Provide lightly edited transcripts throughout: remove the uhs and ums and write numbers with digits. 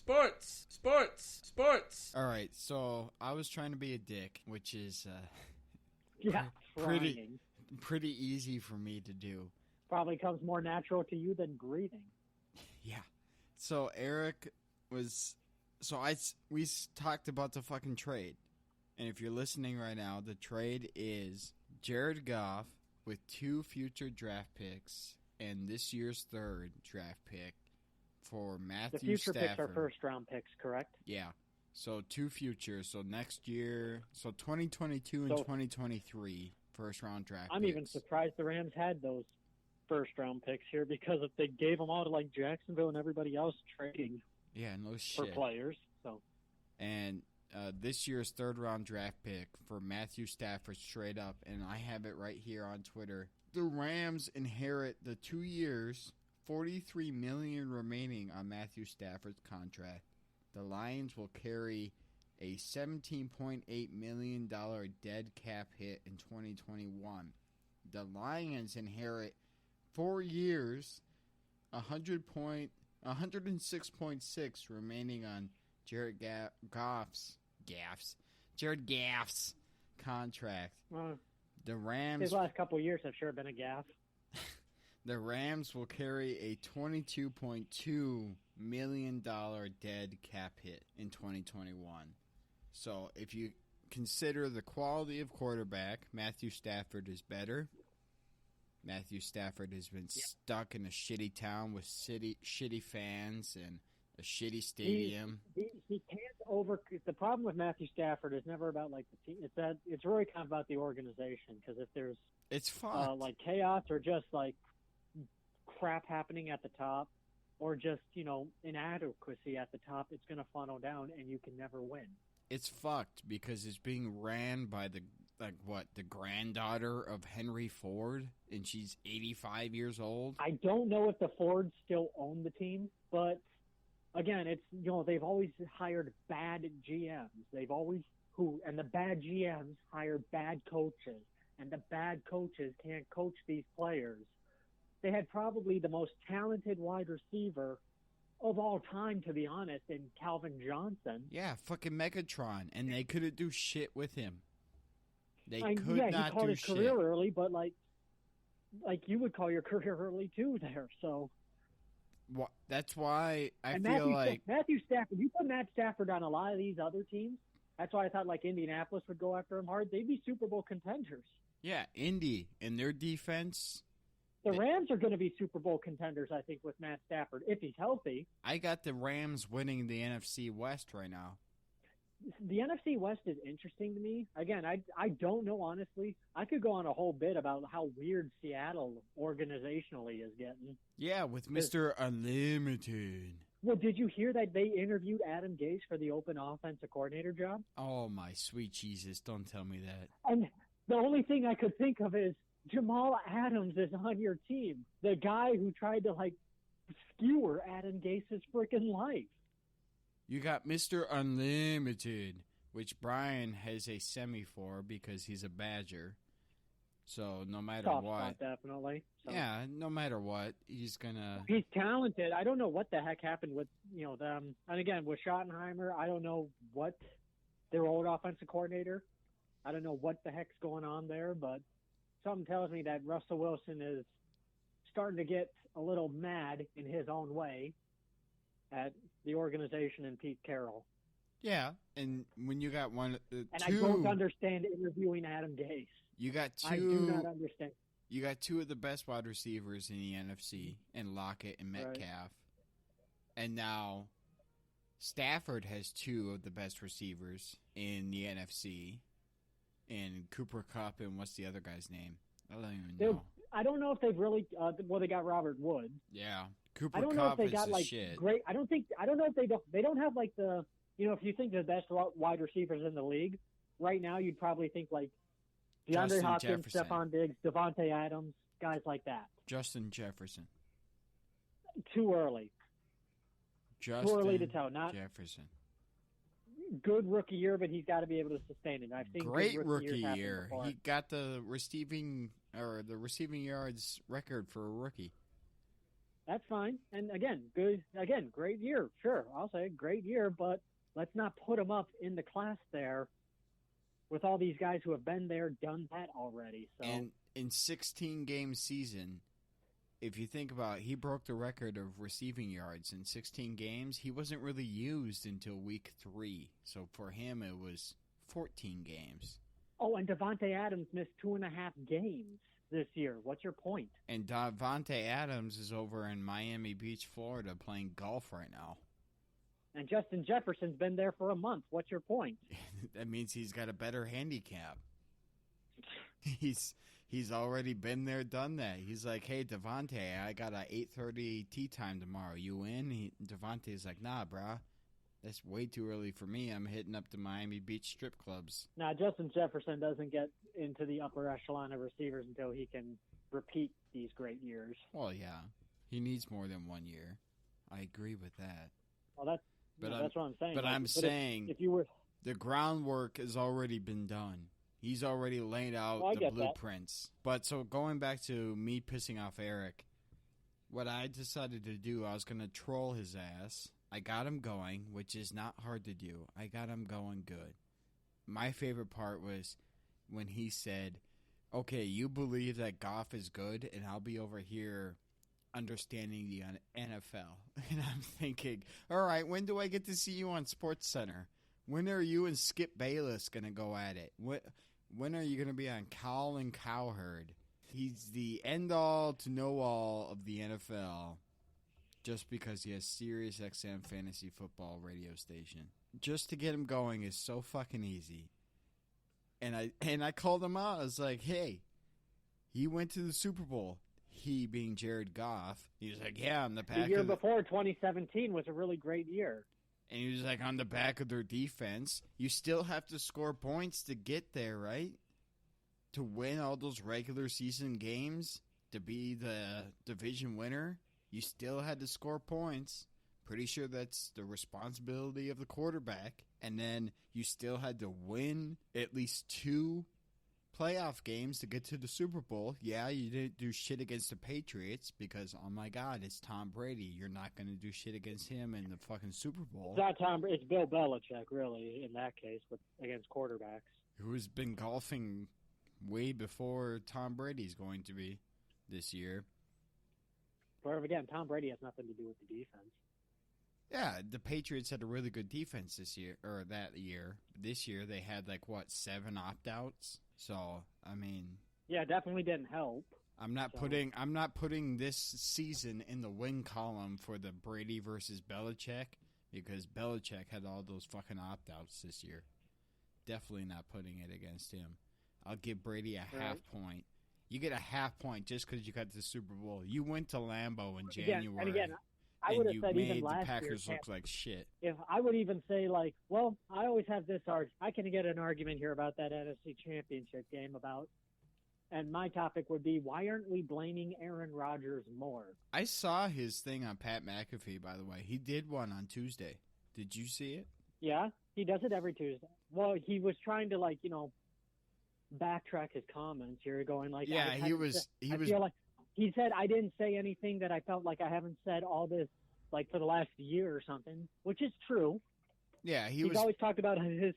Sports. All right, so I was trying to be a dick, which is trying. pretty easy for me to do. Probably comes more natural to you than greeting. Yeah. So Eric was, we talked about the fucking trade, and if you're listening right now, the trade is Jared Goff with 2 future draft picks and this year's 3rd draft pick for Matthew Stafford. The future picks are first-round picks, correct? Yeah. So 2 futures. So next year, so 2022 and 2023 first-round draft picks. I'm even surprised the Rams had those first-round picks here because if they gave them all to like Jacksonville and everybody else trading for players. So. And this year's 3rd-round draft pick for Matthew Stafford straight up, and I have it right here on Twitter. The Rams inherit the 2 years, $43 million remaining on Matthew Stafford's contract. The Lions will carry a $17.8 million dead cap hit in 2021. The Lions inherit 4 years, $106.6 remaining on Jared Goff's contract. The Rams. His last couple of years have sure been a gaff. The Rams will carry a $22.2 million dead cap hit in 2021. So if you consider the quality of quarterback, Matthew Stafford is better. Matthew Stafford has been stuck in a shitty town with shitty fans and a shitty stadium. He can't the problem with Matthew Stafford is never about like the team. It's really kind of about the organization, because if there's like chaos or just like crap happening at the top, or just inadequacy at the top, it's going to funnel down and you can never win. It's fucked because it's being ran by the granddaughter of Henry Ford, and she's 85 years old. I don't know if the Fords still own the team, but again, it's they've always hired bad GMs. And the bad GMs hire bad coaches, and the bad coaches can't coach these players. They had probably the most talented wide receiver of all time, to be honest, in Calvin Johnson. Yeah, fucking Megatron, and they couldn't do shit with him. They could not do shit. He called his career early, but like you would call your career early too there. So that's why I feel like Matthew Stafford. You put Matt Stafford on a lot of these other teams. That's why I thought like Indianapolis would go after him hard. They'd be Super Bowl contenders. Yeah, Indy and their defense. The Rams are going to be Super Bowl contenders, I think, with Matt Stafford, if he's healthy. I got the Rams winning the NFC West right now. The NFC West is interesting to me. Again, I don't know, honestly. I could go on a whole bit about how weird Seattle organizationally is getting. Yeah, with Mr. Unlimited. Well, did you hear that they interviewed Adam Gase for the open offensive coordinator job? Oh, my sweet Jesus. Don't tell me that. And the only thing I could think of is Jamal Adams is on your team. The guy who tried to, skewer Adam Gase's freaking life. You got Mr. Unlimited, which Brian has a semi for because he's a Badger. So no matter what. Definitely. So. Yeah, no matter what, he's going to. He's talented. I don't know what the heck happened with, them. And again, with Schottenheimer, I don't know what their old offensive coordinator. I don't know what the heck's going on there, but something tells me that Russell Wilson is starting to get a little mad in his own way at the organization and Pete Carroll. Yeah, and when you got two... I don't understand interviewing Adam Gase. You got two... I do not understand. You got two of the best wide receivers in the NFC, in Lockett and Metcalf. Right. And now Stafford has two of the best receivers in the NFC. And Cooper Kupp and what's the other guy's name? I don't even know. I don't know if they've really. They got Robert Wood. Yeah, Cooper Kupp. I don't know if they got shit. Great. I don't know if they don't. They don't have the. If you think the best wide receivers in the league right now, you'd probably think DeAndre Hopkins, Stephon Diggs, Devontae Adams, guys like that. Justin Jefferson. Too early. Too early to tell. Not Jefferson. Good rookie year, but he's got to be able to sustain it. I've seen great rookie year. He got the receiving yards record for a rookie. That's fine. And again, good. Again, great year. Sure, I'll say great year, but let's not put him up in the class there with all these guys who have been there, done that already. So And in 16-game season, if you think about it, he broke the record of receiving yards in 16 games. He wasn't really used until week 3. So for him, it was 14 games. oh, and Devontae Adams missed 2.5 games this year. What's your point? And Davante Adams is over in Miami Beach, Florida, playing golf right now. And Justin Jefferson's been there for a month. What's your point? That means he's got a better handicap. He's already been there, done that. He's like, hey, Devontae, I got a 8:30 tee time tomorrow. You in? Devontae's like, nah, brah. That's way too early for me. I'm hitting up the Miami Beach strip clubs. Now, Justin Jefferson doesn't get into the upper echelon of receivers until he can repeat these great years. Well, yeah. He needs more than 1 year. I agree with that. Well, that's what I'm saying. But Like, I'm saying if you were the groundwork has already been done. He's already laid out I the get that. blueprints. But so going back to me pissing off Eric, what I decided to do, I was going to troll his ass. I got him going, which is not hard to do. I got him going good. My favorite part was when he said, okay, you believe that Goff is good, and I'll be over here understanding the NFL. And I'm thinking, all right, when do I get to see you on Sports Center? When are you and Skip Bayless going to go at it? When are you going to be on Colin Cowherd? He's the end-all to know-all of the NFL just because he has Sirius XM Fantasy Football radio station. Just to get him going is so fucking easy. And I called him out. I was like, hey, he went to the Super Bowl. He being Jared Goff. He was like, yeah, on the back the year before 2017 was a really great year. And he was like, on the back of their defense. You still have to score points to get there, right? To win all those regular season games, to be the division winner, you still had to score points. Pretty sure that's the responsibility of the quarterback. And then you still had to win at least 2 playoff games to get to the Super Bowl. Yeah, you didn't do shit against the Patriots because, oh my God, it's Tom Brady. You're not going to do shit against him in the fucking Super Bowl. It's not Tom. It's Bill Belichick, really, in that case, but against quarterbacks. Who's been golfing way before Tom Brady's going to be this year. But again, Tom Brady has nothing to do with the defense. Yeah, the Patriots had a really good defense this year, or that year. This year they had 7 opt-outs. So, I mean, yeah, definitely didn't help. I'm not putting this season in the win column for the Brady versus Belichick because Belichick had all those fucking opt-outs this year. Definitely not putting it against him. I'll give Brady a half point. You get a half point just because you got the Super Bowl. You went to Lambeau in January. And again, I would have said even last year. The Packers look like shit. If I would even say, I always have this argument. I can get an argument here about that NFC Championship game and my topic would be, why aren't we blaming Aaron Rodgers more? I saw his thing on Pat McAfee, by the way. He did one on Tuesday. Did you see it? Yeah, he does it every Tuesday. Well, he was trying to, backtrack his comments here, going he said, I didn't say anything that I felt like I haven't said all this, for the last year or something, which is true. Yeah, he's always talked about his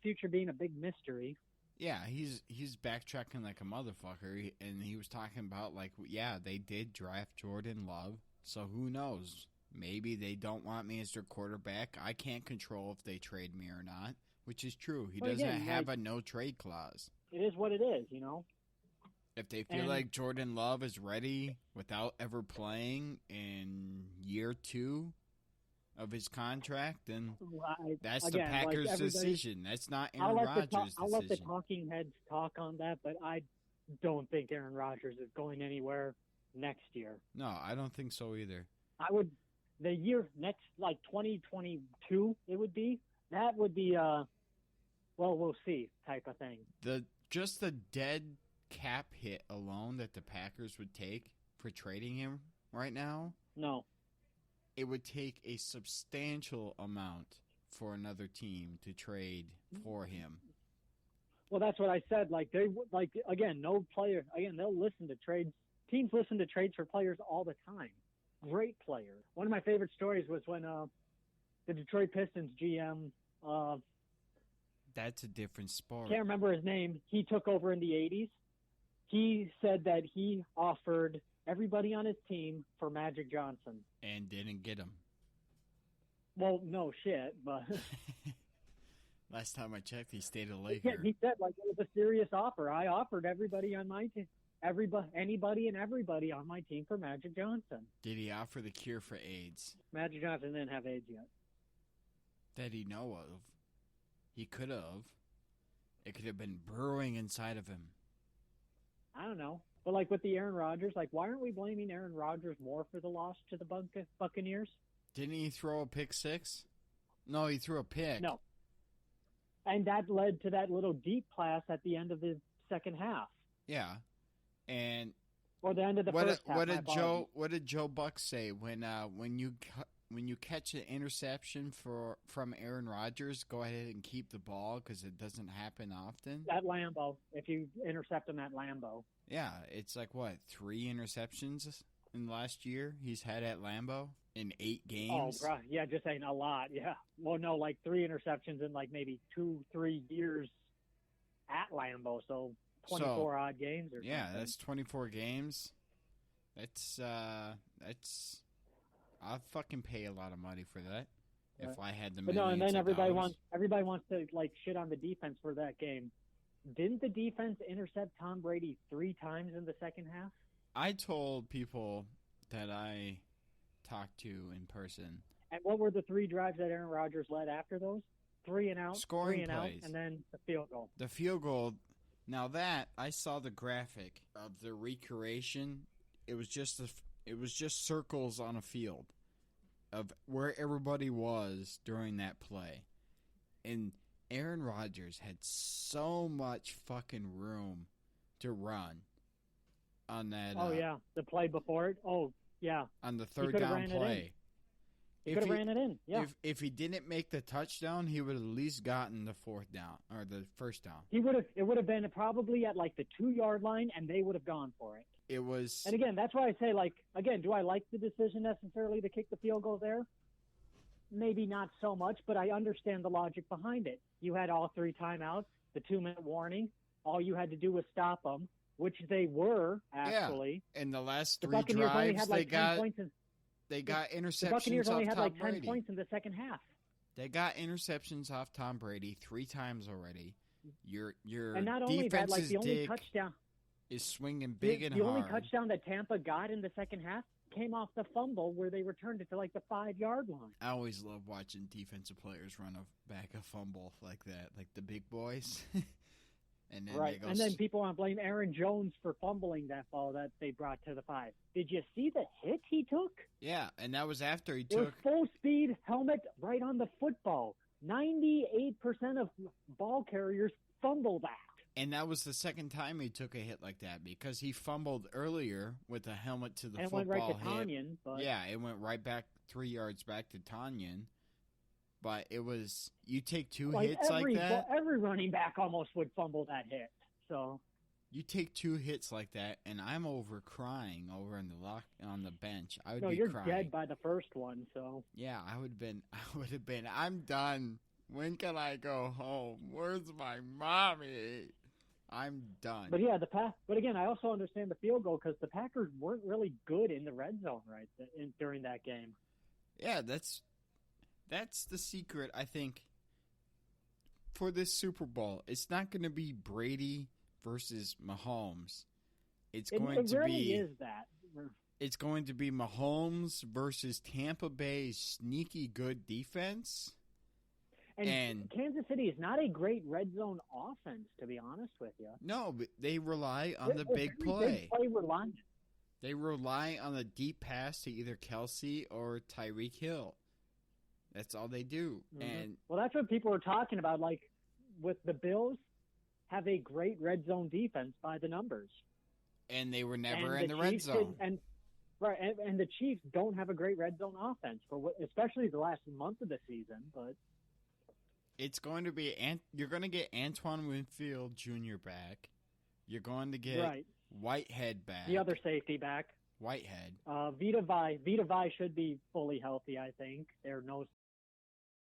future being a big mystery. Yeah, he's backtracking like a motherfucker, and he was talking about, they did draft Jordan Love, so who knows? Maybe they don't want me as their quarterback. I can't control if they trade me or not, which is true. He doesn't have a no-trade clause. It is what it is, If they feel like Jordan Love is ready without ever playing in year 2 of his contract, then that's the Packers' decision. That's not Aaron Rodgers' decision. I'll let the talking heads talk on that, but I don't think Aaron Rodgers is going anywhere next year. No, I don't think so either. The year next, 2022, that would be, we'll see type of thing. Just the dead cap hit alone that the Packers would take for trading him right now? No. It would take a substantial amount for another team to trade for him. Well, that's what I said. Again, no player. Again, they'll listen to trade teams listen to trades for players all the time. Great players. One of my favorite stories was when the Detroit Pistons GM, That's a different sport. can't remember his name, he took over in the 80s. He said that he offered everybody on his team for Magic Johnson. And didn't get him. Well, no shit, but Last time I checked, he stayed a Laker. he said like it was a serious offer. I offered everybody on my team, anybody and everybody on my team for Magic Johnson. Did he offer the cure for AIDS? Magic Johnson didn't have AIDS yet. That he know of. He could have. It could have been brewing inside of him. I don't know. But like with the Aaron Rodgers, like why aren't we blaming Aaron Rodgers more for the loss to the Buccaneers? Didn't he throw a pick six? No, he threw a pick. No. And that led to that little deep pass at the end of the second half. Yeah. And Or the end of the first half. what did Joe Buck say when you catch an interception from Aaron Rodgers, go ahead and keep the ball because it doesn't happen often. At Lambeau, if you intercept him at Lambeau. Yeah, it's like what, 3 interceptions in the last year he's had at Lambeau in 8 games. Oh, bro, yeah, just saying a lot. Yeah, well, no, like 3 interceptions in like maybe 2-3 years at Lambeau, so 24 odd games or yeah, something. that's 24 games. That's I'd fucking pay a lot of money for that if I had the But millions no, and then of everybody dollars. wants to like shit on the defense for that game. Didn't the defense intercept Tom Brady 3 times in the second half? I told people that I talked to in person. And what were the 3 drives that Aaron Rodgers led after those? 3 and out, Scoring 3 and out, plays. and then the field goal. The field goal. Now that I saw the graphic of the recreation, it was just circles on a field of where everybody was during that play, and Aaron Rodgers had so much fucking room to run on that. Oh yeah, the play before it. Oh yeah, on the third could've down ran it in. play. he could have ran it in. Yeah, If he didn't make the touchdown, he would have at least gotten the 4th down or the first down. he would have. It would have been probably at like the 2-yard line, and they would have gone for it. It was. And again, that's why I say, like, again, do I like the decision necessarily to kick the field goal there? Maybe not so much, but I understand the logic behind it. You had all 3 timeouts, the 2-minute warning. All you had to do was stop them, which they were actually. In the last The 3 Buccaneers only drives, had like 10 points. they got The interceptions Buccaneers only off had Tom like 10 Brady. points in the second half. They got interceptions off Tom Brady 3 times already. Your And not only that, like defense's the only dick touchdown, is swinging big and the hard. only touchdown that Tampa got in the second half came off the fumble where they returned it to like the 5-yard line. I always love watching defensive players run back a fumble like that, like the big boys. And then Right, they go and then people want to blame Aaron Jones for fumbling that ball that they brought to the 5. Did you see the hit he took? yeah, and that was after he It was took. full speed, helmet right on the football. 98% of ball carriers fumble that. And that was the second time he took a hit like that because he fumbled earlier with a helmet to the And it football went right to hit. Tanyan. But Yeah, it went right back 3 yards back to Tanyan. But it was, you take 2 hits like that, every running back almost would fumble that hit. So you take 2 hits like that, and I'm over crying over on the bench. I would no, be you're crying. dead by the first one. So Yeah, I would have been. I'm done. When can I go home? Where's my mommy? I'm done. But yeah, But again, I also understand the field goal because the Packers weren't really good in the red zone during that game. Yeah, that's the secret, I think, for this Super Bowl. It's not going to be Brady versus Mahomes. It's going to be Mahomes versus Tampa Bay's sneaky good defense. And Kansas City is not a great red zone offense, to be honest with you. No, but they rely on the big play. Reliant. They rely on the deep pass to either Kelsey or Tyreek Hill. That's all they do. Mm-hmm. And well, that's what people are talking about. Like with the Bills, have a great red zone defense by the numbers. And they were never in the red zone. And the Chiefs don't have a great red zone offense especially the last month of the season. But it's going to be you're going to get Antoine Winfield Jr. back. You're going to get Whitehead back. The other safety back. Whitehead. Vita Vi should be fully healthy, I think. They're no